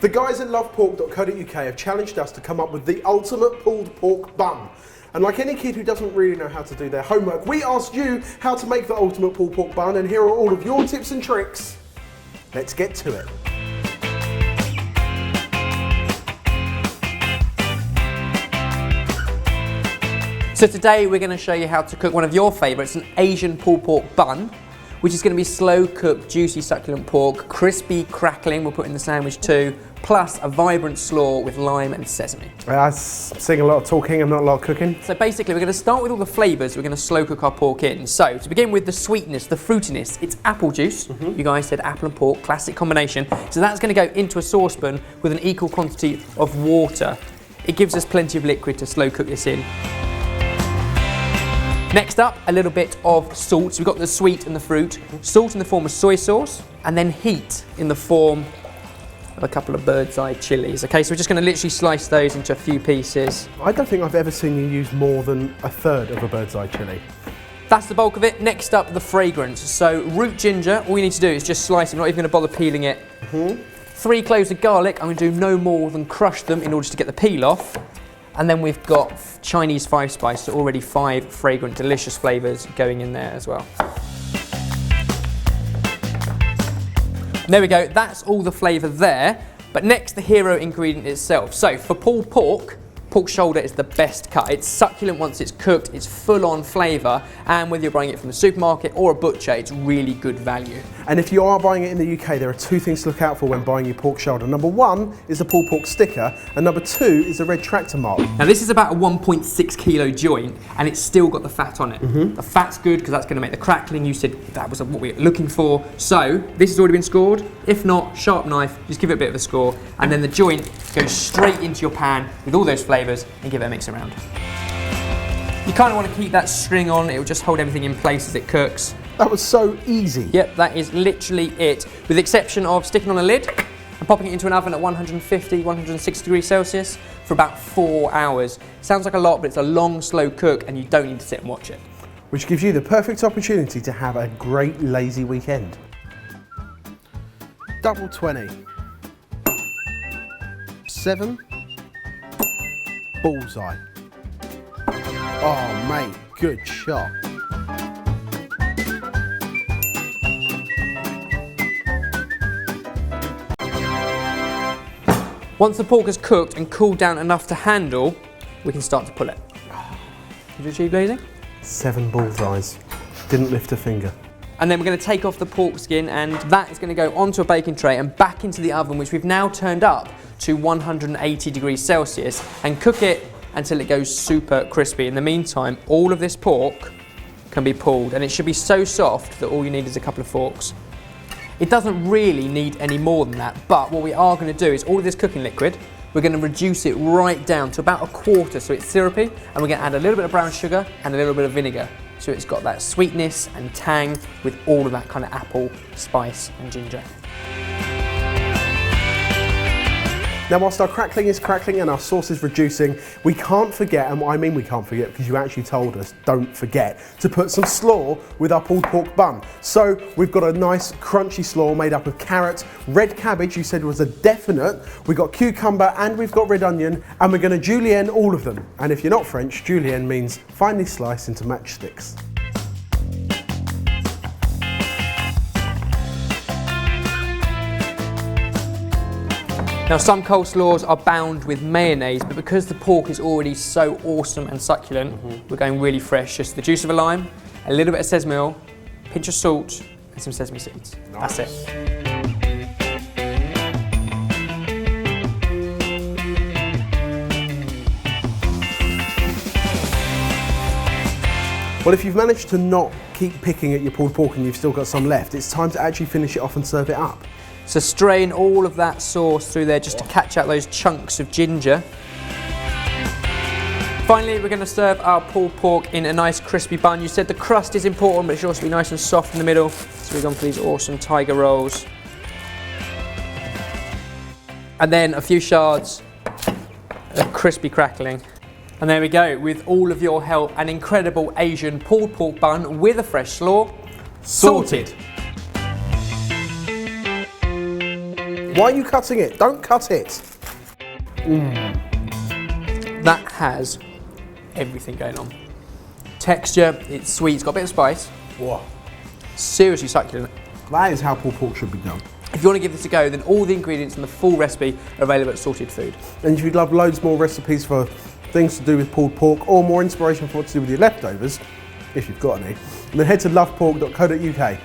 The guys at lovepork.co.uk have challenged us to come up with the ultimate pulled pork bun. And like any kid who doesn't really know how to do their homework, we asked you how to make the ultimate pulled pork bun, and here are all of your tips and tricks. Let's get to it. So today we're going to show you how to cook one of your favourites, an Asian pulled pork bun, which is going to be slow cooked, juicy, succulent pork, crispy, crackling, we'll put in the sandwich too, plus a vibrant slaw with lime and sesame. I sing a lot of talking, I'm not a lot of cooking. So basically we're going to start with all the flavours we're going to slow cook our pork in. So to begin with, the sweetness, the fruitiness, it's apple juice. You guys said apple and pork, classic combination. So that's going to go into a saucepan with an equal quantity of water. It gives us plenty of liquid to slow cook this in. Next up, a little bit of salt. So we've got the sweet and the fruit. Salt in the form of soy sauce, and then heat in the form of a couple of bird's eye chilies. Okay, so we're just going to literally slice those into a few pieces. I don't think I've ever seen you use more than a third of a bird's eye chilli. That's the bulk of it. Next up, the fragrance. So root ginger, all you need to do is just slice it. I'm not even going to bother peeling it. 3 cloves of garlic. I'm going to do no more than crush them in order to get the peel off. And then we've got Chinese 5 spice, so already 5 fragrant, delicious flavours going in there as well. There we go, that's all the flavour there. But next, the hero ingredient itself. So for pulled pork, pork shoulder is the best cut. It's succulent once it's cooked, it's full on flavour, and whether you're buying it from the supermarket or a butcher, it's really good value. And if you are buying it in the UK, there are 2 things to look out for when buying your pork shoulder. Number 1 is the pulled pork sticker, and number 2 is the red tractor mark. Now this is about a 1.6 kilo joint, and it's still got the fat on it. The fat's good because that's going to make the crackling. You said that was what we were looking for. So this has already been scored. If not, sharp knife, just give it a bit of a score, and then the joint goes straight into your pan with all those flavours and give it a mix around. You kind of want to keep that string on, it will just hold everything in place as it cooks. That was so easy. Yep, that is literally it. With the exception of sticking on a lid and popping it into an oven at 150, 160 degrees Celsius for about 4 hours. Sounds like a lot, but it's a long, slow cook and you don't need to sit and watch it. Which gives you the perfect opportunity to have a great lazy weekend. Double 20. 7. Bullseye. Oh mate, good shot. Once the pork is cooked and cooled down enough to handle, we can start to pull it. Did you achieve glazing? 7 bullseyes. Didn't lift a finger. And then we're going to take off the pork skin, and that is going to go onto a baking tray and back into the oven, which we've now turned up to 180 degrees Celsius, and cook it until it goes super crispy. In the meantime, all of this pork can be pulled, and it should be so soft that all you need is a couple of forks. It doesn't really need any more than that, but what we are going to do is all of this cooking liquid, we're going to reduce it right down to about a quarter so it's syrupy, and we're going to add a little bit of brown sugar and a little bit of vinegar. So it's got that sweetness and tang with all of that kind of apple, spice and ginger. Now whilst our crackling is crackling and our sauce is reducing, we can't forget, and I mean we can't forget because you actually told us, don't forget, to put some slaw with our pulled pork bun. So we've got a nice crunchy slaw made up of carrot, red cabbage you said was a definite, we've got cucumber and we've got red onion, and we're going to julienne all of them. And if you're not French, julienne means finely sliced into matchsticks. Now some coleslaws are bound with mayonnaise, but because the pork is already so awesome and succulent, we're going really fresh. Just the juice of a lime, a little bit of sesame oil, a pinch of salt, and some sesame seeds. Nice. That's it. Well, if you've managed to not keep picking at your pulled pork and you've still got some left, it's time to actually finish it off and serve it up. So strain all of that sauce through there just to catch out those chunks of ginger. Finally, we're going to serve our pulled pork in a nice crispy bun. You said the crust is important, but it should also be nice and soft in the middle. So we've gone for these awesome tiger rolls. And then a few shards of crispy crackling. And there we go, with all of your help, an incredible Asian pulled pork bun with a fresh slaw. Sorted. Why are you cutting it? Don't cut it. That has everything going on. Texture, it's sweet, it's got a bit of spice. Whoa. Seriously succulent. That is how pulled pork should be done. If you want to give this a go, then all the ingredients and the full recipe are available at Sorted Food. And if you'd love loads more recipes for things to do with pulled pork or more inspiration for what to do with your leftovers, if you've got any, then head to lovepork.co.uk.